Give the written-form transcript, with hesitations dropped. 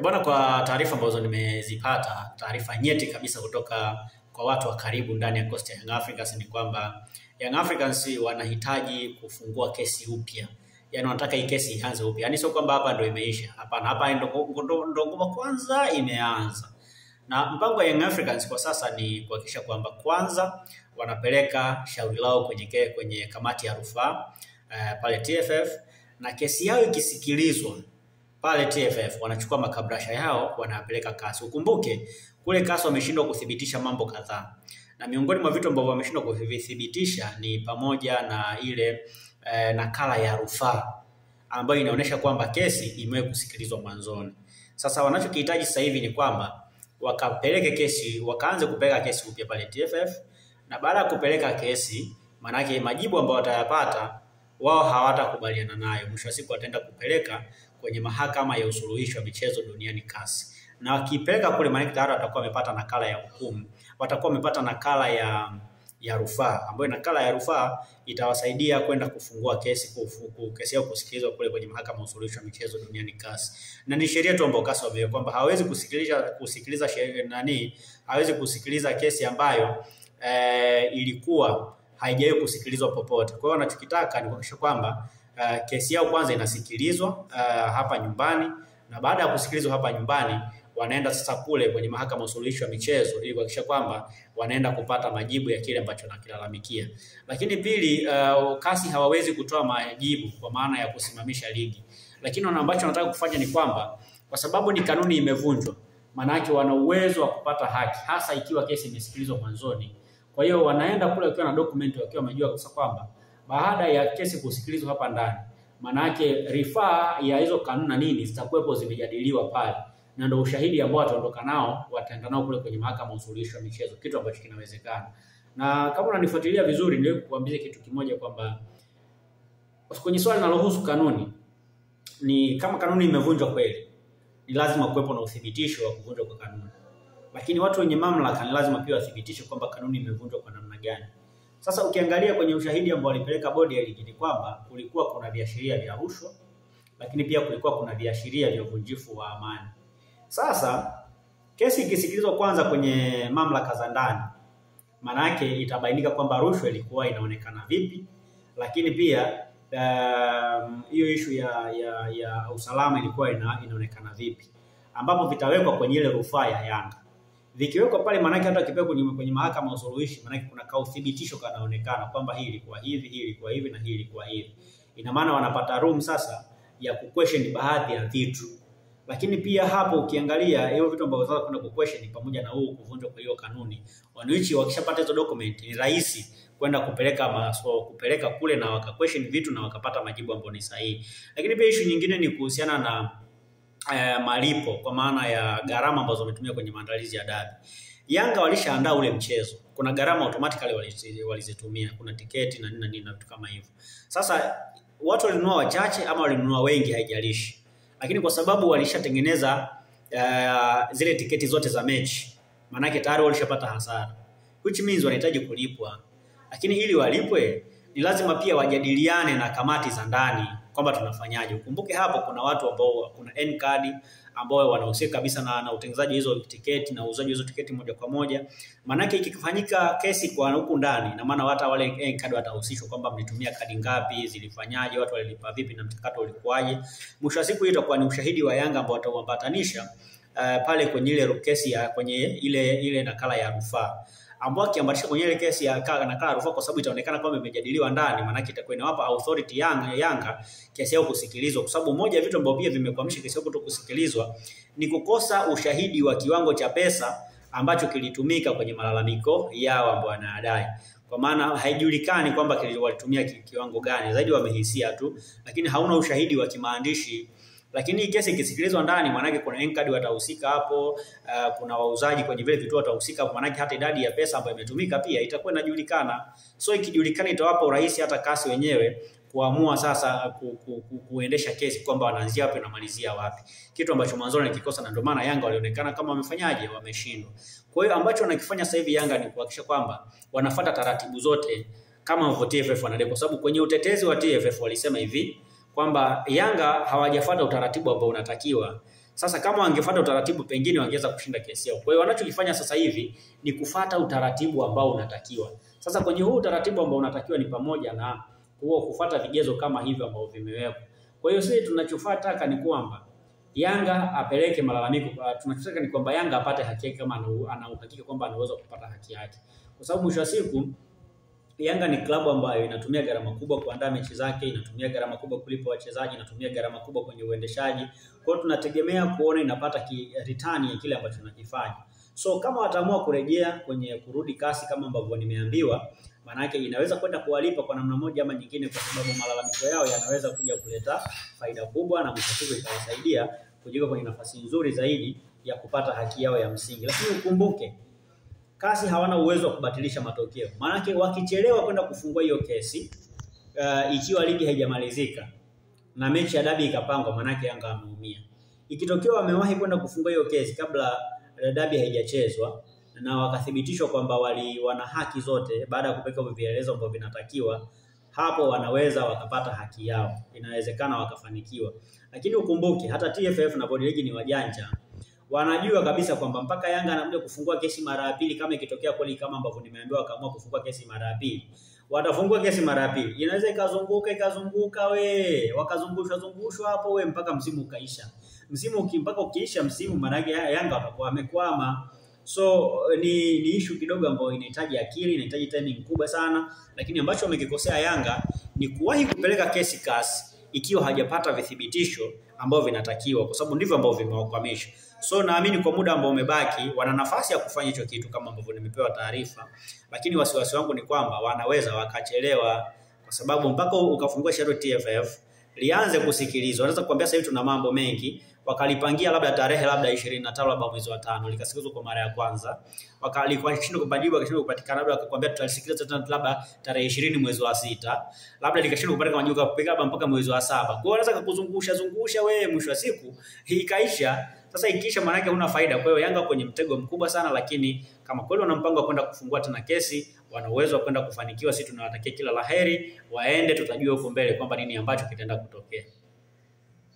Bwana, kwa taarifa ambazo nimezipata, taarifa nyeti kabisa kutoka kwa watu wa karibu ndani ya Coast ya Young Africans ni kwamba Young Africans wanahitaji kufungua kesi upya. Yaani wanataka hii kesi ianze upya. Yaani sio kwamba hapa ndio imeisha. Hapana, hapa ndio ngoma kwanza imeanza. Na mpango wa Young Africans kwa sasa ni kuhakikisha kwamba kwanza wanapeleka shauri lao kwenye kamati ya rufaa pale TFF, na kesi yao ikisikilizwa pale TFF wanachukua makabrasha yao wanapeleka CAS. Ukumbuke kule CAS wameshindwa kuthibitisha mambo kadhaa. Na miongoni mwa vitu ambavyo wameshindwa kuvithibitisha ni pamoja na ile nakala ya rufaa ambayo inaonyesha kwamba kesi imewahi kusikilizwa mwanzoni. Sasa wanachokihitaji sasa hivi ni kwamba wakaanze kupeleka kesi upya pale TFF, na baada ya kupeleka kesi manake majibu ambayo watayapata wao hawatakubaliana nayo, mwisho wa siku wataenda kupeleka kwenye mahakama ya usuluhishi wa michezo duniani CAS. Na wakipeleka kule manake tayari watakuwa wamepata nakala ya hukumu, watakuwa wamepata nakala ya rufaa, ambayo nakala ya rufaa itawasaidia kwenda kufungua kesi yao kusikilizwa kule kwenye mahakama ya usuluhishi wa michezo duniani CAS. Na ni sheria tu ambayo CAS wameweka kwamba hawezi kusikiliza kesi ambayo ilikuwa haijawahi kusikilizwa popote. Kwa hiyo wanachokitaka ni kuhakikisha kwamba kesi yao kwanza inasikilizwa hapa nyumbani, na baada ya kusikilizwa hapa nyumbani wanaenda sasa kule kwenye mahakama ya usuluhishi wa michezo ili kuhakikisha kwamba wanaenda kupata majibu ya kile ambacho wanakilalamikia. Lakini pili, CAS hawawezi kutoa majibu kwa maana ya kusimamisha ligi. Lakini ambacho wanataka kufanya ni kwamba kwa sababu ni kanuni imevunjwa, maana yake wana uwezo wa kupata haki hasa ikiwa kesi imesikilizwa mwanzoni. Kwa hiyo wanaenda kule wakiwa na document, wakiwa wamejua kabisa kwamba baada ya kesi kusikilizwa hapa ndani, maana yake rifaa ya hizo kanuni na nini zitakuwepo zimejadiliwa pale, na ndio ushahidi ambao wataenda nao kule kwenye mahakama ya usuluhishi wa michezo, kitu ambacho kinawezekana. Na kama unanifuatilia vizuri, ndio kukuambia kitu kimoja kwamba kwenye swali linalohusu kanuni, ni kama kanuni imevunjwa kweli, ni lazima kuwepo na uthibitisho wa kuvunjwa kwa kanuni. Lakini watu wenye mamlaka ni lazima pia wathibitishe kwamba kanuni imevunjwa kwa namna gani. Sasa ukiangalia kwenye ushahidi ambao walipeleka bodi ya ligi ni kwamba kulikuwa kuna viashiria vya rushwa, lakini pia kulikuwa kuna viashiria vya uvunjifu wa amani. Sasa kesi ikisikilizwa kwanza kwenye mamlaka za ndani, maana yake itabainika kwamba rushwa ilikuwa inaonekana vipi, lakini pia hiyo issue ya usalama ilikuwa inaonekana vipi, ambapo vitawekwa kwenye ile rufaa ya Yanga. Vikiwekwa pale manake hata kipeko kwenye mahakama ya usuluhishi, manake kuna kauthibitisho kanaonekana kwamba hii ilikuwa hivi, hii ilikuwa hivi na hii ilikuwa hivi. Ina maana wanapata room sasa ya kuquestion baadhi ya vitu. Lakini pia hapo ukiangalia hiyo vitu ambavyo wanataka kwenda kuquestion pamoja na huo kuvunjwa kwa hiyo kanuni, wananchi wakishapata hizo document ni rahisi kwenda kupeleka kule na wakaquestion vitu na wakapata majibu ambayo ni sahihi. Lakini pia issue nyingine ni kuhusiana na malipo, kwa maana ya gharama ambazo wametumia kwenye maandalizi ya dabi. Yanga walishaandaa ule mchezo, kuna gharama automatically walizitumia, kuna tiketi na nini na vitu kama hivyo. Sasa watu walinunua wachache ama walinunua wengi haijalishi, lakini kwa sababu walishatengeneza zile tiketi zote za mechi, maana yake tayari walishapata hasara, which means wanahitaji kulipwa. Lakini ili walipwe ni lazima pia wajadiliane na kamati za ndani kwamba tunafanyaje. Ukumbuke hapo kuna watu ambao kuna N-card ambao wanahusika kabisa na utengenezaji hizo tiketi na uuzaji hizo tiketi moja kwa moja. Maana yake ikifanyika kesi kwa huku ndani, na maana hata wale N-card watahusishwa kwamba mlitumia kadi ngapi, zilifanyaje, watu walilipa vipi na mchakato ulikuwaje. Mwisho wa siku itakuwa ni ushahidi wa Yanga ambao wataambatanisha pale kwenye ile kesi kwenye ile nakala ya rufaa, ambao akiambatisha kwenye ile kesi ya nakala ya rufaa, kwa sababu itaonekana kwamba imejadiliwa ndani, maana yake itakuwa inawapa authority Yanga kesi yao kusikilizwa. Kwa sababu moja ya vitu ambavyo pia vimekwamisha kesi yao kutokusikilizwa ni kukosa ushahidi wa kiwango cha pesa ambacho kilitumika kwenye malalamiko yao ambao wanadai. Kwa maana haijulikani kwamba walitumia kiwango gani, zaidi wamehisia tu, lakini hauna ushahidi wa kimaandishi. Lakini kesi ikisikilizwa ndani, maana yake kuna N-card watahusika hapo, kuna wauzaji kwenye vile vituo watahusika hapo, maana yake hata idadi ya pesa ambayo imetumika pia itakuwa inajulikana. So ikijulikana itawapa urahisi hata CAS wenyewe kuamua sasa kuendesha kesi kwamba wanaanzia wapi na malizia wapi, kitu ambacho mwanzoni nikikosa, na ndio maana Yanga walionekana kama wamefanyaje, wameshindwa. Kwa hiyo ambacho wanakifanya sasa hivi Yanga ni kuhakikisha kwamba wanafuata taratibu zote kama ambavyo TFF wanadai, kwa sababu kwenye utetezi wa TFF walisema hivi kwamba Yanga hawajafuata utaratibu ambao unatakiwa. Sasa kama wangefuata utaratibu pengine wangeweza kushinda kesi yao. Kwa hiyo wanachokifanya sasa hivi ni kufuata utaratibu ambao unatakiwa. Sasa kwenye huu utaratibu ambao unatakiwa ni pamoja na kufuata vigezo kama hivyo ambavyo vimewekwa. Kwa hiyo sisi tunachofuata ni kwamba Yanga apeleke malalamiko. Tunachotaka ni kwamba Yanga apate haki yake kama ana uhakika kwamba anaweza kupata haki yake. Kwa sababu mwisho wa siku Yanga ni klabu ambayo inatumia gharama kubwa kuandaa mechi zake, inatumia gharama kubwa kulipa wachezaji, inatumia gharama kubwa kwenye uendeshaji. Kwa hiyo tunategemea kuona inapata return ya kile ambacho tunakifanya. So kama wataamua kurejea kwenye kurudi kasi kama ambavyo nimeambiwa, maana yake inaweza kwenda kuwalipa kwa namna moja ama nyingine, kwa sababu malalamiko yao yanaweza kuja kuleta faida kubwa na mwisho itawasaidia kujiweka kwenye nafasi nzuri zaidi ya kupata haki yao ya msingi. Lakini ukumbuke kasi hawana uwezo wa kubatilisha matokeo. Maana wakichelewa kwenda kufungua hiyo kesi, ikiwa ligi haijamalizika na mechi ya dabi ikapangwa, maana Yanga ameumia. Ikitokea wamewahi kwenda kufungua hiyo kesi kabla dabi haijachezwa na wakathibitishwa kwamba wana haki zote baada ya kupeka vielelezo ambavyo vinatakiwa, hapo wanaweza wakapata haki yao. Inawezekana wakafanikiwa. Lakini ukumbuke hata TFF na bodi ligi ni wajanja. Wanajua kabisa kwamba mpaka Yanga anakuja kufungua kesi mara ya pili, kama ikitokea kweli kama ambavyo nimeambiwa wakaamua kufungua kesi mara ya pili, watafungua kesi mara ya pili. Inaweza ikazunguka wakazungushwa hapo mpaka msimu ukaisha. Msimu mpaka ukiisha msimu, maana yake Yanga watakuwa wamekwama. So ni issue kidogo ambayo inahitaji akili, inahitaji timing kubwa sana, lakini ambacho wamekikosea Yanga ni kuwahi kupeleka kesi kasi ikiwa hajapata vithibitisho ambavyo vinatakiwa, kwa sababu ndivyo ambavyo vimewakwamisha. So naamini kwa muda ambao umebaki wana nafasi ya kufanya hicho kitu kama ambavyo nimepewa taarifa, lakini wasiwasi wangu ni kwamba wanaweza wakachelewa, kwa sababu mpaka ukafungua shauri TFF lianze kusikilizwa. Wanaweza kuambia sasa hivi tuna mambo mengi, wakalipangia labda tarehe 25 labda mwezi wa 5 likasikilizwa kwa mara ya kwanza, wakalikuwa kupajibu akashindwa kupatikana, labda akakwambia tutalisikiliza tena labda tarehe 20 mwezi wa 6, labda likashindwa kupatikana majibu kapeka labda mpaka mwezi wa 7. Kwa hiyo wanaweza kukuzungusha wewe, mwisho wa siku ikaisha. Sasa ikiisha maana yake huna faida. Kwa hiyo Yanga kwenye mtego mkubwa sana, lakini kama kweli wana mpango wa kwenda kufungua tena kesi, wana uwezo wa kwenda kufanikiwa. Sisi tunawatakia kila laheri, waende, tutajua huko mbele kwamba nini ambacho kitaenda kutokea.